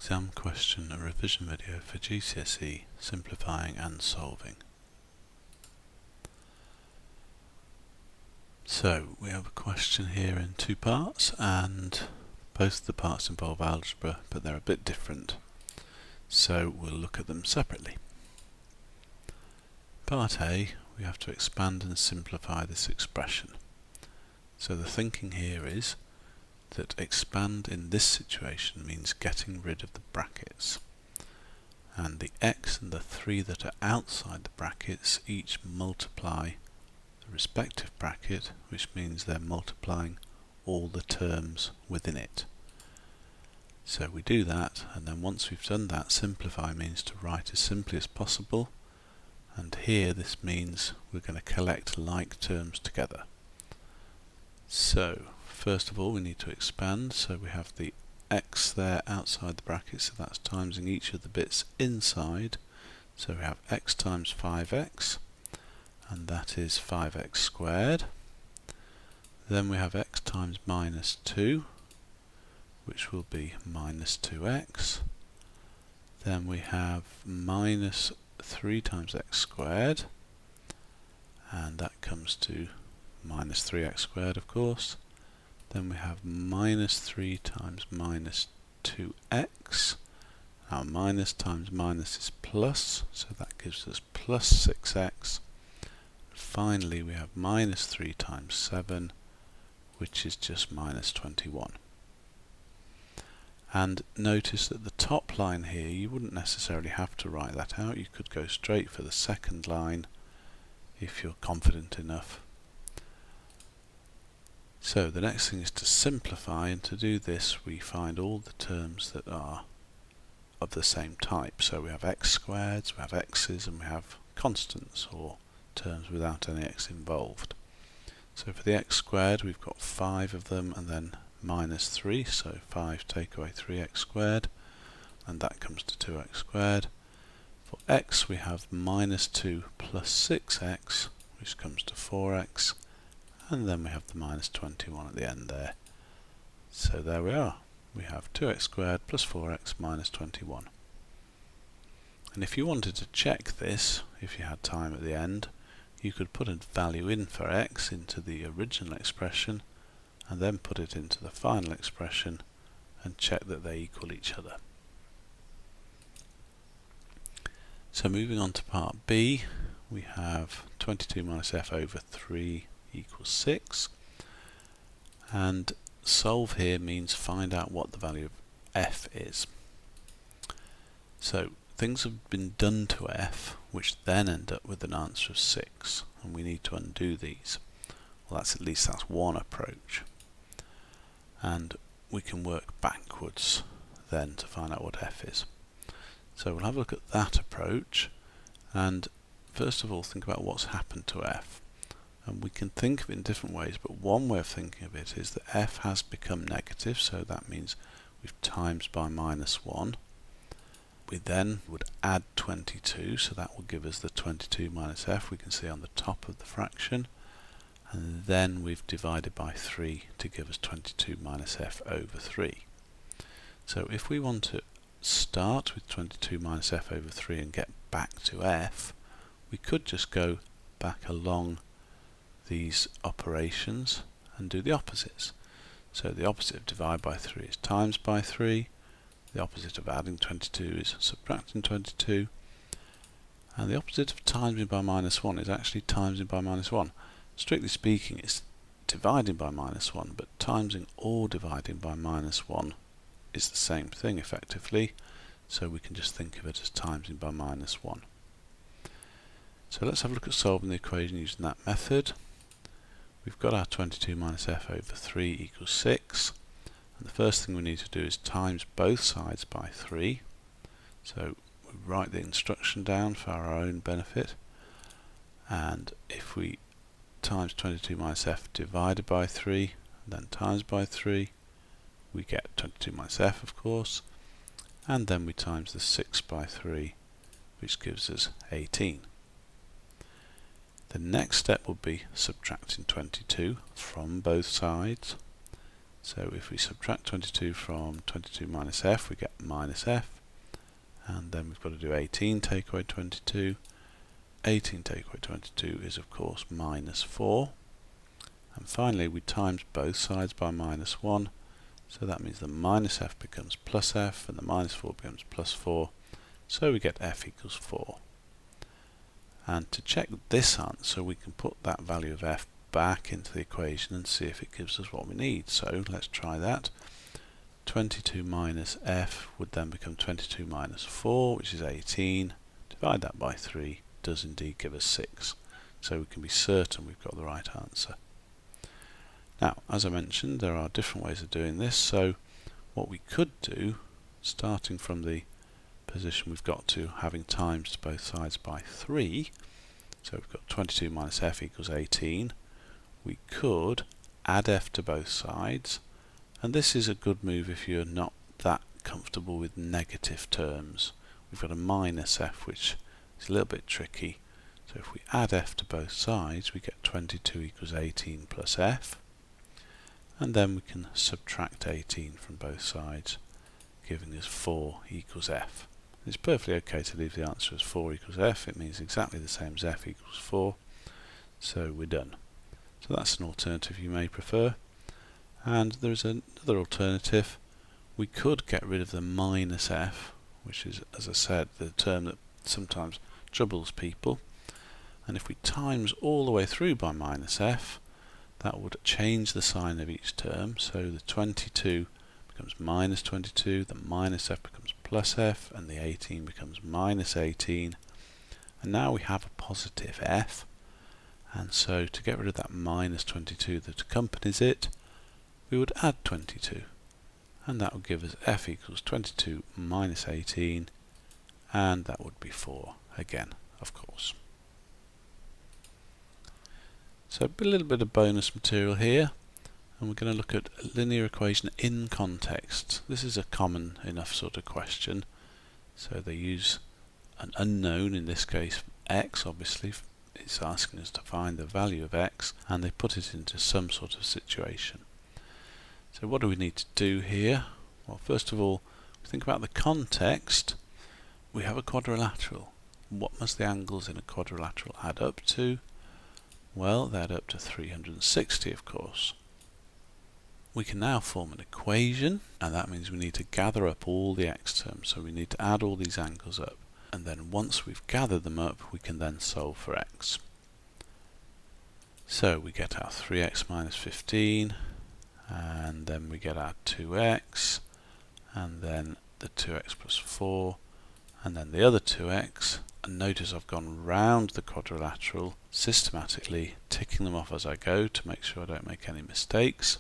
Exam question, a revision video for GCSE, simplifying and solving. So we have a question here in two parts, and both the parts involve algebra, but they're a bit different. So we'll look at them separately. Part A, we have to expand and simplify this expression. So the thinking here is that expand in this situation means getting rid of the brackets, and the x and the 3 that are outside the brackets each multiply the respective bracket, which means they're multiplying all the terms within it. So we do that, and then once we've done that, simplify means to write as simply as possible, and here this means we're going to collect like terms together. So first of all, we need to expand, so we have the x there outside the bracket, so that's timesing each of the bits inside. So we have x times 5x, and that is 5x squared. Then we have x times minus 2, which will be minus 2x. Then we have minus 3 times x squared, and that comes to minus 3x squared, of course. Then we have minus 3 times minus 2x. Now minus times minus is plus, so that gives us plus 6x. Finally we have minus 3 times 7, which is just minus 21. And notice that the top line here, you wouldn't necessarily have to write that out. You could go straight for the second line if you're confident enough. So the next thing is to simplify, and to do this we find all the terms that are of the same type. So we have x squareds, we have x's, and we have constants, or terms without any x involved. So for the x squared we've got 5 of them, and then minus 3, so 5 take away 3x squared, and that comes to 2x squared. For x we have minus 2 plus 6x, which comes to 4x. And then we have the minus 21 at the end there. So there we are. We have 2x squared plus 4x minus 21. And if you wanted to check this, if you had time at the end, you could put a value in for x into the original expression, and then put it into the final expression, and check that they equal each other. So moving on to part B, we have 22 minus f over 3 equals 6, and solve here means find out what the value of f is. So things have been done to f which then end up with an answer of 6, and we need to undo these. Well, that's one approach, and we can work backwards then to find out what f is. So we'll have a look at that approach, and first of all think about what's happened to f. And we can think of it in different ways, but one way of thinking of it is that f has become negative, so that means we've times by minus 1. We then would add 22, so that will give us the 22 minus f we can see on the top of the fraction, and then we've divided by 3 to give us 22 minus f over 3. So if we want to start with 22 minus f over 3 and get back to f, we could just go back along these operations and do the opposites. So the opposite of divide by 3 is times by 3, the opposite of adding 22 is subtracting 22, and the opposite of timesing by minus 1 is actually timesing by minus 1. Strictly speaking, it's dividing by minus 1, but timesing or dividing by minus 1 is the same thing effectively, so we can just think of it as timesing by minus 1. So let's have a look at solving the equation using that method. We've got our 22 minus f over 3 equals 6, and the first thing we need to do is times both sides by 3. So we write the instruction down for our own benefit, and if we times 22 minus f divided by 3, and then times by 3, we get 22 minus f, of course, and then we times the 6 by 3, which gives us 18. The next step will be subtracting 22 from both sides. So if we subtract 22 from 22 minus f, we get minus f. And then we've got to do 18 take away 22. 18 take away 22 is of course minus 4. And finally we times both sides by minus 1. So that means the minus f becomes plus f and the minus 4 becomes plus 4. So we get f equals 4. And to check this answer, we can put that value of f back into the equation and see if it gives us what we need. So let's try that. 22 minus f would then become 22 minus 4, which is 18. Divide that by 3 does indeed give us 6. So we can be certain we've got the right answer. Now, as I mentioned, there are different ways of doing this. So what we could do, starting from the position we've got to having times both sides by 3, so we've got 22 minus f equals 18, we could add f to both sides, and this is a good move if you're not that comfortable with negative terms. We've got a minus f, which is a little bit tricky, so if we add f to both sides we get 22 equals 18 plus f, and then we can subtract 18 from both sides, giving us 4 equals f. It's perfectly okay to leave the answer as 4 equals f. It means exactly the same as f equals 4. So we're done. So that's an alternative you may prefer. And there's another alternative. We could get rid of the minus f, which is, as I said, the term that sometimes troubles people. And if we times all the way through by minus f, that would change the sign of each term. So the 22 becomes minus 22, the minus f becomes plus f, and the 18 becomes minus 18. And now we have a positive f, and so to get rid of that minus 22 that accompanies it, we would add 22, and that would give us f equals 22 minus 18, and that would be 4 again, of course. So a little bit of bonus material here. And we're going to look at a linear equation in context. This is a common enough sort of question. So they use an unknown, in this case x, obviously it's asking us to find the value of x, and they put it into some sort of situation. So what do we need to do here? Well, first of all, think about the context. We have a quadrilateral. What must the angles in a quadrilateral add up to? Well, they add up to 360, of course. We can now form an equation, and that means we need to gather up all the x terms. So we need to add all these angles up, and then once we've gathered them up, we can then solve for x. So we get our 3x minus 15, and then we get our 2x, and then the 2x plus 4, and then the other 2x. And notice I've gone round the quadrilateral systematically, ticking them off as I go to make sure I don't make any mistakes.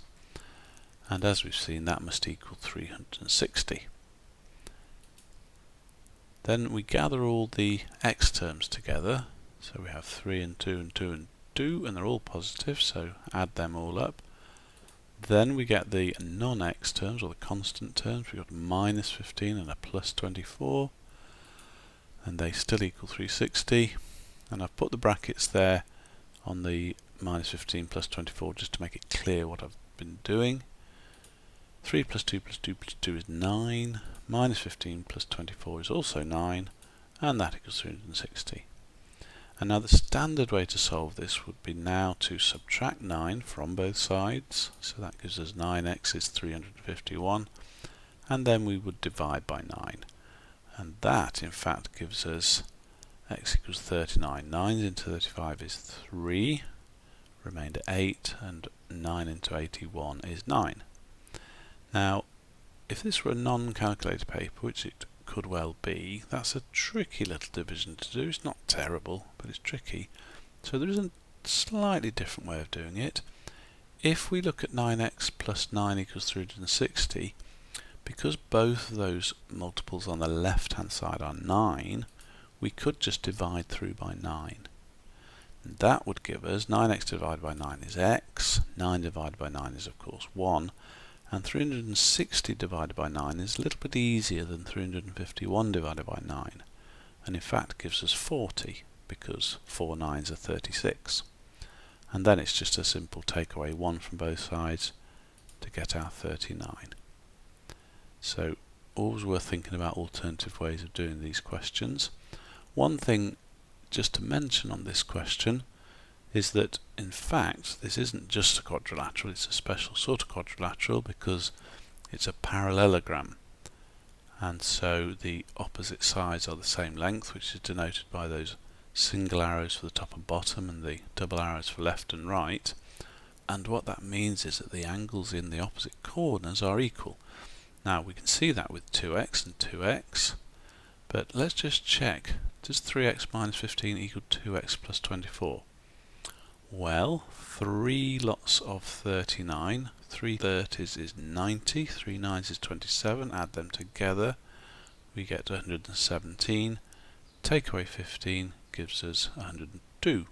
And as we've seen, that must equal 360. Then we gather all the x terms together. So we have 3 and 2 and 2 and 2, and they're all positive, so add them all up. Then we get the non-x terms, or the constant terms. We've got minus 15 and a plus 24, and they still equal 360. And I've put the brackets there on the minus 15 plus 24 just to make it clear what I've been doing. 3 plus 2 plus 2 plus 2 is 9, minus 15 plus 24 is also 9, and that equals 360. And now the standard way to solve this would be now to subtract 9 from both sides, so that gives us 9x is 351, and then we would divide by 9. And that in fact gives us x equals 39. 9 into 35 is 3, remainder 8, and 9 into 81 is 9. Now, if this were a non-calculator paper, which it could well be, that's a tricky little division to do. It's not terrible, but it's tricky. So there is a slightly different way of doing it. If we look at 9x plus 9 equals 360, because both of those multiples on the left-hand side are 9, we could just divide through by 9. And that would give us 9x divided by 9 is x, 9 divided by 9 is of course 1, and 360 divided by 9 is a little bit easier than 351 divided by 9, and in fact gives us 40, because 4 9s are 36. And then it's just a simple take away 1 from both sides to get our 39. So always worth thinking about alternative ways of doing these questions. One thing just to mention on this question is that in fact this isn't just a quadrilateral, it's a special sort of quadrilateral because it's a parallelogram, and so the opposite sides are the same length, which is denoted by those single arrows for the top and bottom and the double arrows for left and right. And what that means is that the angles in the opposite corners are equal. Now we can see that with 2x and 2x, but let's just check. Does 3x minus 15 equal 2x plus 24? Well, 3 lots of 39, 3 30s is 90, 3 9s is 27, add them together, we get 117, take away 15 gives us 102.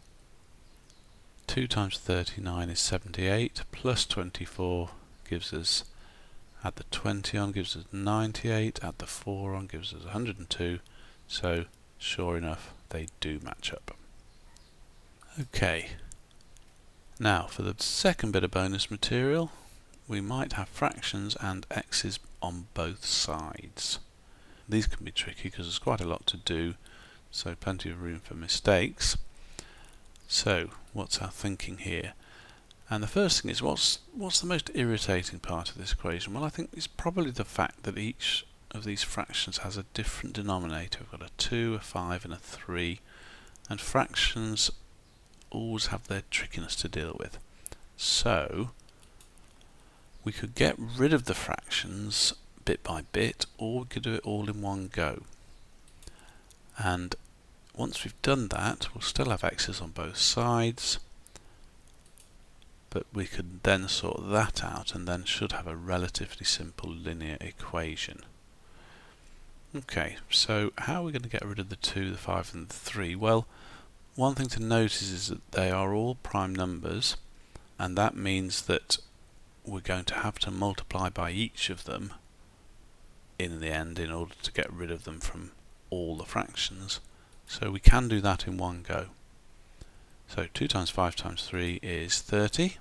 2 times 39 is 78, plus 24 gives us, add the 20 on gives us 98, add the 4 on gives us 102, so sure enough they do match up. Okay, now for the second bit of bonus material, we might have fractions and x's on both sides. These can be tricky because there's quite a lot to do, so plenty of room for mistakes. So what's our thinking here? And the first thing is, what's the most irritating part of this equation? Well, I think it's probably the fact that each of these fractions has a different denominator. We've got a 2, a 5 and a 3, and fractions always have their trickiness to deal with. So we could get rid of the fractions bit by bit, or we could do it all in one go. And once we've done that, we'll still have x's on both sides, but we could then sort that out and then should have a relatively simple linear equation. Okay, so how are we going to get rid of the 2, the 5 and the 3? Well, one thing to notice is that they are all prime numbers, and that means that we're going to have to multiply by each of them in the end in order to get rid of them from all the fractions. So we can do that in one go. So 2 times 5 times 3 is 30.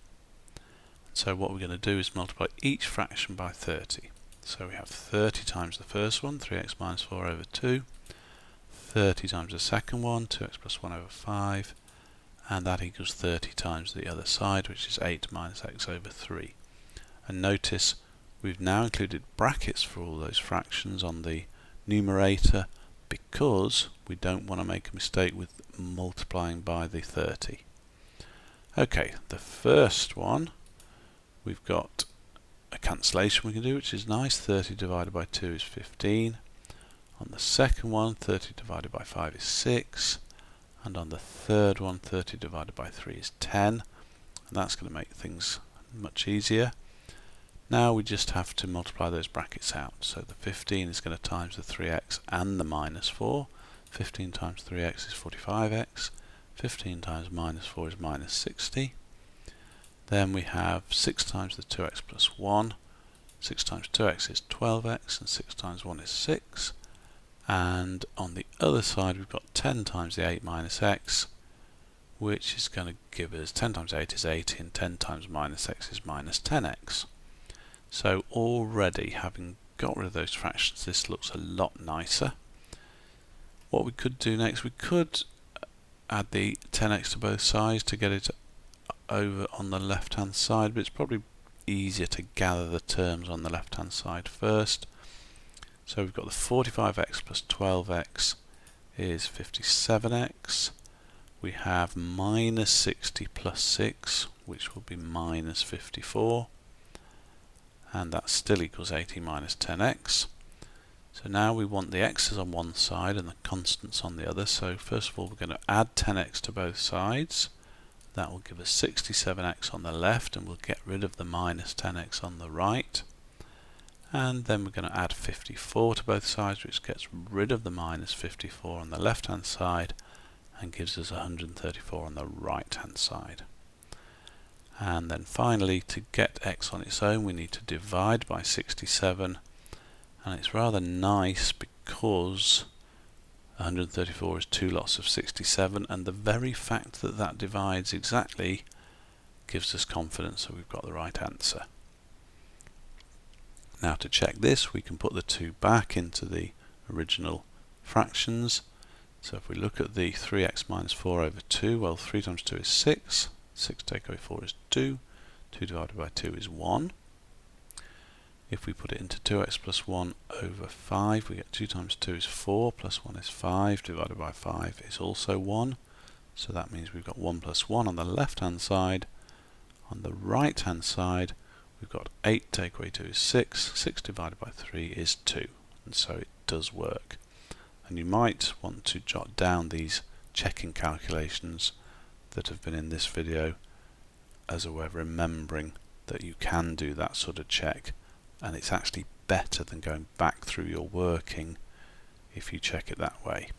So what we're going to do is multiply each fraction by 30. So we have 30 times the first one, 3x minus 4 over 2. 30 times the second one, 2x plus 1 over 5. And that equals 30 times the other side, which is 8 minus x over 3. And notice we've now included brackets for all those fractions on the numerator, because we don't want to make a mistake with multiplying by the 30. Okay, the first one, we've got a cancellation we can do, which is nice. 30 divided by 2 is 15. On the second one, 30 divided by 5 is 6. And on the third one, 30 divided by 3 is 10. And that's going to make things much easier. Now we just have to multiply those brackets out. So the 15 is going to times the 3x and the minus 4. 15 times 3x is 45x. 15 times minus 4 is minus 60. Then we have 6 times the 2x plus 1. 6 times 2x is 12x, and 6 times 1 is 6. And on the other side we've got 10 times the 8 minus x, which is going to give us 10 times 8 is 80, and 10 times minus x is minus 10x. So already, having got rid of those fractions, this looks a lot nicer. What we could do next, we could add the 10x to both sides to get it over on the left hand side, but it's probably easier to gather the terms on the left hand side first. So we've got the 45x plus 12x is 57x. We have minus 60 plus 6, which will be minus 54. And that still equals 80 minus 10x. So now we want the x's on one side and the constants on the other. So first of all we're going to add 10x to both sides. That will give us 67x on the left, and we'll get rid of the minus 10x on the right. And then we're going to add 54 to both sides, which gets rid of the minus 54 on the left hand side and gives us 134 on the right hand side. And then finally, to get x on its own, we need to divide by 67, and it's rather nice because 134 is 2 lots of 67, and the very fact that that divides exactly gives us confidence that we've got the right answer. Now to check this, we can put the 2 back into the original fractions. So if we look at the 3x minus 4 over 2, well 3 times 2 is 6, 6 take away 4 is 2, 2 divided by 2 is 1. If we put it into 2x plus 1 over 5, we get 2 times 2 is 4, plus 1 is 5, divided by 5 is also 1. So that means we've got 1 plus 1 on the left hand side. On the right hand side, we've got 8 take away 2 is 6, 6 divided by 3 is 2. And so it does work. And you might want to jot down these checking calculations that have been in this video as a way of remembering that you can do that sort of check, and it's actually better than going back through your working if you check it that way.